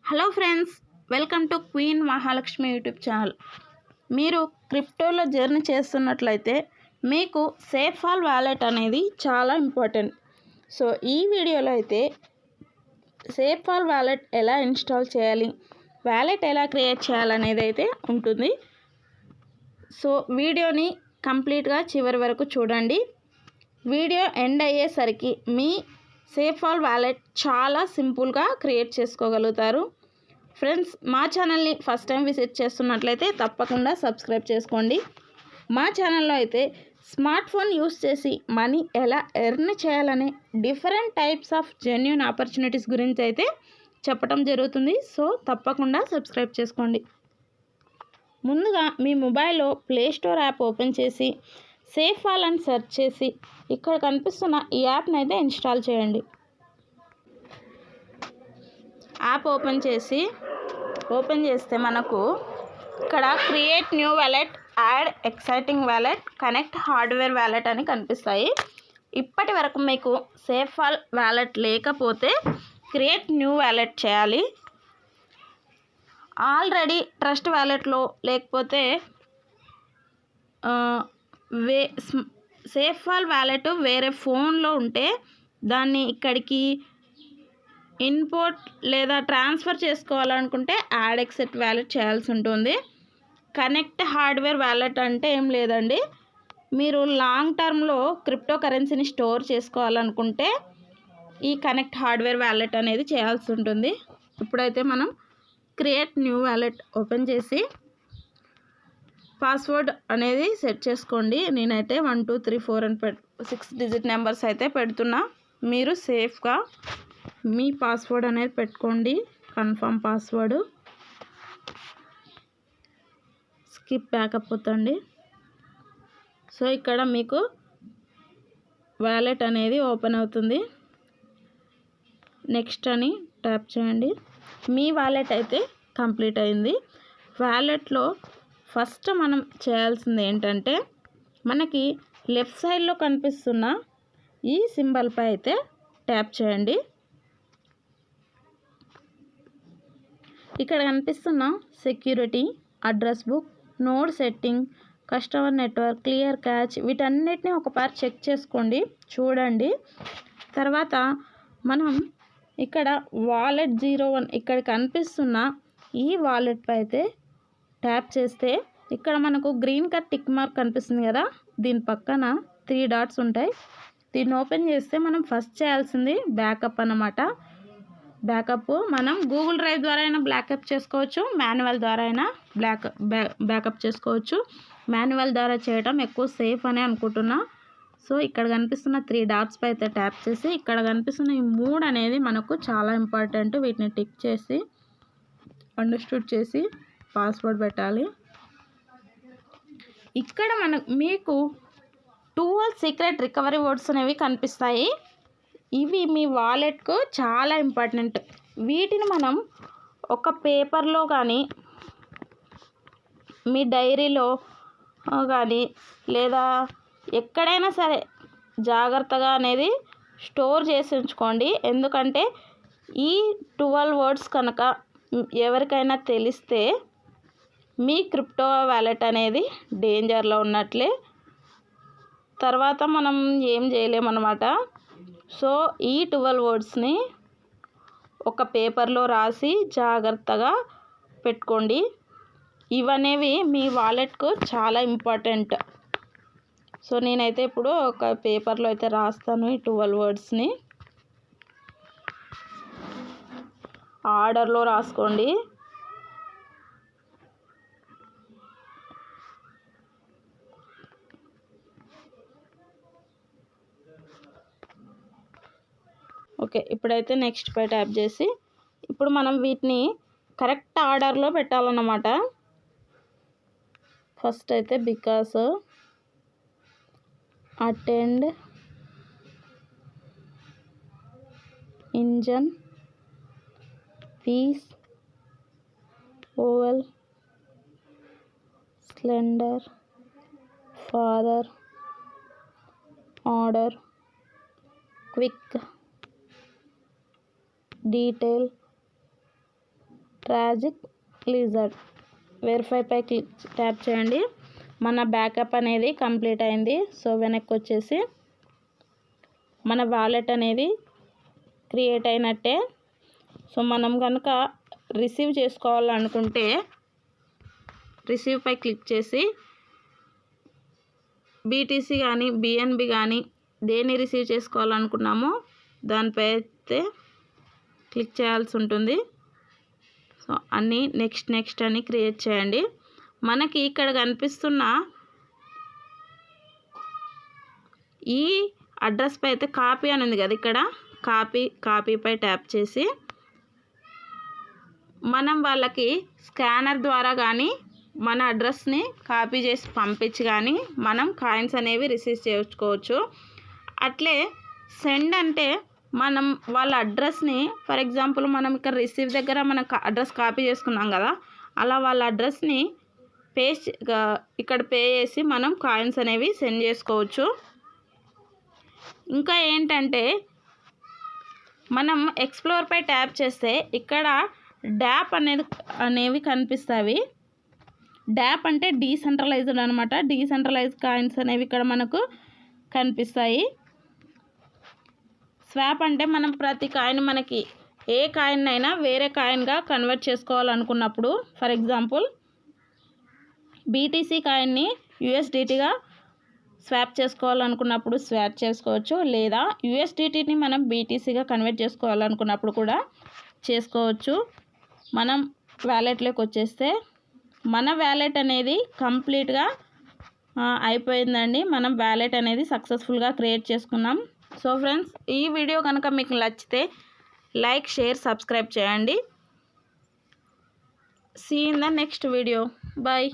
Hello friends, welcome to queen Mahalakshmi YouTube channel. మీరు క్రిప్టోలో journey చేస్తున్నట్లయితే మీకు సేఫాల్ వాలెట్ అనేది చాలా ఇంపార్టెంట్. సో ఈ వీడియోలో అయితే సేఫాల్ వాలెట్ ఎలా ఇన్స్టాల్ చేయాలి, వాలెట్ ఎలా క్రియేట్ చేయాలనేది అయితే ఉంటుంది. సో వీడియోని కంప్లీట్గా చివరి వరకు చూడండి. వీడియో ఎండ్ అయ్యేసరికి మీ సేఫాల్ వాలెట్ చాలా సింపుల్గా క్రియేట్ చేసుకోగలుగుతారు. ఫ్రెండ్స్, మా ఛానల్ని ఫస్ట్ టైం విజిట్ చేస్తున్నట్లయితే తప్పకుండా సబ్స్క్రైబ్ చేసుకోండి. మా ఛానల్లో అయితే స్మార్ట్ ఫోన్ యూస్ చేసి మనీ ఎలా ఎర్న్ చేయాలనే different types of genuine opportunities గురించి అయితే చెప్పడం జరుగుతుంది. సో తప్పకుండా సబ్స్క్రైబ్ చేసుకోండి. ముందుగా మీ మొబైల్లో ప్లే స్టోర్ యాప్ ఓపెన్ చేసి సేఫాల్ అని సెర్చ్ చేసి ఇక్కడ కనిపిస్తున్న ఈ యాప్ని అయితే ఇన్స్టాల్ చేయండి. యాప్ ఓపెన్ చేస్తే మనకు ఇక్కడ create new wallet, add exciting wallet, connect hardware wallet అని కనిపిస్తాయి. ఇప్పటి వరకు మీకు సేఫాల్ వాలెట్ లేకపోతే క్రియేట్ న్యూ వాలెట్ చేయాలి. ఆల్రెడీ ట్రస్ట్ వాలెట్లో లేకపోతే సేఫాల్ వాలెట్ వేరే ఫోన్లో ఉంటే దాన్ని ఇక్కడికి ఇంపోర్ట్ లేదా ట్రాన్స్ఫర్ చేసుకోవాలనుకుంటే యాడ్ ఎక్సెట్ వాలెట్ చేయాల్సి ఉంటుంది. కనెక్ట్ హార్డ్వేర్ వాలెట్ అంటే ఏం లేదండి, మీరు లాంగ్ టర్మ్లో క్రిప్టో కరెన్సీని స్టోర్ చేసుకోవాలనుకుంటే ఈ కనెక్ట్ హార్డ్వేర్ వాలెట్ అనేది చేయాల్సి ఉంటుంది. ఇప్పుడైతే మనం క్రియేట్ న్యూ వాలెట్ ఓపెన్ చేసి పాస్వర్డ్ అనేది సెట్ చేసుకోండి. నేనైతే 1 2 3 4 అని 6 డిజిట్ నెంబర్స్ అయితే పెడుతున్నా. మీరు సేఫ్గా మీ పాస్వర్డ్ అనేది పెట్టుకోండి. కన్ఫర్మ్ పాస్వర్డ్, స్కిప్ బ్యాకప్ అవుతండి. సో ఇక్కడ మీకు వాలెట్ అనేది ఓపెన్ అవుతుంది. నెక్స్ట్ అని ట్యాప్ చేయండి. మీ వాలెట్ అయితే కంప్లీట్ అయింది. వాలెట్లో ఫస్ట్ మనం చేయాల్సింది ఏంటంటే మనకి లెఫ్ట్ సైడ్లో కనిపిస్తున్న ఈ సింబల్పై అయితే ట్యాప్ చేయండి. ఇక్కడ కనిపిస్తున్న security, address book, node setting, customer network, clear catch వీటన్నిటిని ఒకసారి చెక్ చేసుకోండి, చూడండి. తర్వాత మనం ఇక్కడ వాలెట్ 01 ఇక్కడ కనిపిస్తున్న ఈ వాలెట్పై అయితే ట్యాప్ చేస్తే ఇక్కడ మనకు గ్రీన్ కలర్ టిక్ మార్క్ కనిపిస్తుంది కదా, దీని పక్కన 3 డాట్స్ ఉంటాయి. దీన్ని ఓపెన్ చేస్తే మనం ఫస్ట్ చేయాల్సింది బ్యాకప్ అన్నమాట. బ్యాకప్ మనం గూగుల్ డ్రైవ్ ద్వారా అయినా బ్యాకప్ చేసుకోవచ్చు, మాన్యువల్ ద్వారా అయినా బ్యాకప్ చేసుకోవచ్చు. మాన్యువల్ ద్వారా చేయడం ఎక్కువ సేఫ్ అని అనుకుంటున్నా. సో ఇక్కడ కనిపిస్తున్న 3 డాట్స్ పై అయితే ట్యాప్ చేసి ఇక్కడ కనిపిస్తున్న ఈ 3 అనేది మనకు చాలా ఇంపార్టెంట్. వీటిని టిక్ చేసి అండర్స్టూడ్ చేసి పాస్వర్డ్ పెట్టాలి. ఇక్కడ మీకు 12 సీక్రెట్ రికవరీ వర్డ్స్ అనేవి కనిపిస్తాయి. ఇవి మీ వాలెట్కు చాలా ఇంపార్టెంట్. వీటిని మనం ఒక పేపర్లో కానీ మీ డైరీలో కానీ లేదా ఎక్కడైనా సరే జాగ్రత్తగా అనేది స్టోర్ చేసి ఉంచుకోండి. ఎందుకంటే ఈ 12 వర్డ్స్ కనుక ఎవరికైనా తెలిస్తే మీ క్రిప్టో వాలెట్ అనేది డేంజర్లో ఉన్నట్లే, తర్వాత మనం ఏం చేయలేమన్నమాట. సో ఈ 12 వర్డ్స్ని ఒక పేపర్లో రాసి జాగ్రత్తగా పెట్టుకోండి. ఇవనేవి మీ వాలెట్కు చాలా ఇంపార్టెంట్. సో నేనైతే ఇప్పుడు ఒక పేపర్లో అయితే రాస్తాను ఈ 12 వర్డ్స్ని. ఆర్డర్లో రాసుకోండి. ఓకే, ఇప్పుడైతే నెక్స్ట్ పై ట్యాప్ చేసి ఇప్పుడు మనం వీటిని కరెక్ట్ ఆర్డర్లో పెట్టాలన్నమాట. ఫస్ట్ అయితే because, attend, engine, piece, oval, slender, father, order, quick, detail, tragic lizard వెరిఫైపై ట్యాప్ చేయండి. మన బ్యాకప్ అనేది కంప్లీట్ అయింది. సో వెనక్కి వచ్చేసి మన వాలెట్ అనేది క్రియేట్ అయినట్టే. సో మనం కనుక రిసీవ్ చేసుకోవాలనుకుంటే రిసీవ్పై క్లిక్ చేసి బీటీసీ కానీ బిఎన్బి కానీ దేన్ని రిసీవ్ చేసుకోవాలనుకున్నామో దానిపై అయితే క్లిక్ చేయాల్సి ఉంటుంది. సో అన్నీ నెక్స్ట్ అని క్రియేట్ చేయండి. మనకి ఇక్కడ కనిపిస్తున్న ఈ అడ్రస్పై అయితే కాపీ అని ఉంది కదా, ఇక్కడ కాపీపై ట్యాప్ చేసి మనం వాళ్ళకి స్కానర్ ద్వారా కానీ మన అడ్రస్ని కాపీ చేసి పంపించి కానీ మనం కాయిన్స్ అనేవి రిసీవ్ చేసుకోవచ్చు. అట్లే సెండ్ అంటే మనం వాళ్ళ అడ్రస్ని, ఫర్ ఎగ్జాంపుల్ మనం ఇక్కడ రిసీవ్ దగ్గర మన అడ్రస్ కాపీ చేసుకున్నాం కదా, అలా వాళ్ళ అడ్రస్ని ఇక్కడ పే చేసి మనం కాయిన్స్ అనేవి సెండ్ చేసుకోవచ్చు. ఇంకా ఏంటంటే మనం ఎక్స్ప్లోర్పై ట్యాప్ చేస్తే ఇక్కడ డ్యాప్ అనేవి కనిపిస్తాయి. డ్యాప్ అంటే డీసెంట్రలైజ్డ్ అనమాట. డీసెంట్రలైజ్డ్ కాయిన్స్ అనేవి ఇక్కడ మనకు కనిపిస్తాయి. స్వాప్ అంటే మనం ప్రతి కాయిన్ మనకి ఏ కాయిన్ అయినా వేరే కాయిన్గా కన్వర్ట్ చేసుకోవాలనుకున్నప్పుడు, ఫర్ ఎగ్జాంపుల్ బీటీసీ కాయిన్ని యూఎస్డిటీగా స్వాప్ చేసుకోవాలనుకున్నప్పుడు స్వాప్ చేసుకోవచ్చు, లేదా యూఎస్డిటీని మనం బీటీసీగా కన్వర్ట్ చేసుకోవాలనుకున్నప్పుడు కూడా చేసుకోవచ్చు. మనం వ్యాలెట్లోకి వచ్చేస్తే మన వ్యాలెట్ అనేది కంప్లీట్గా అయిపోయిందండి. మనం వ్యాలెట్ అనేది సక్సెస్ఫుల్గా క్రియేట్ చేసుకున్నాం. సో ఫ్రెండ్స్, ఈ వీడియో కనుక మీకు నచ్చితే లైక్, షేర్, సబ్స్క్రైబ్ చేయండి. See in the next video. Bye.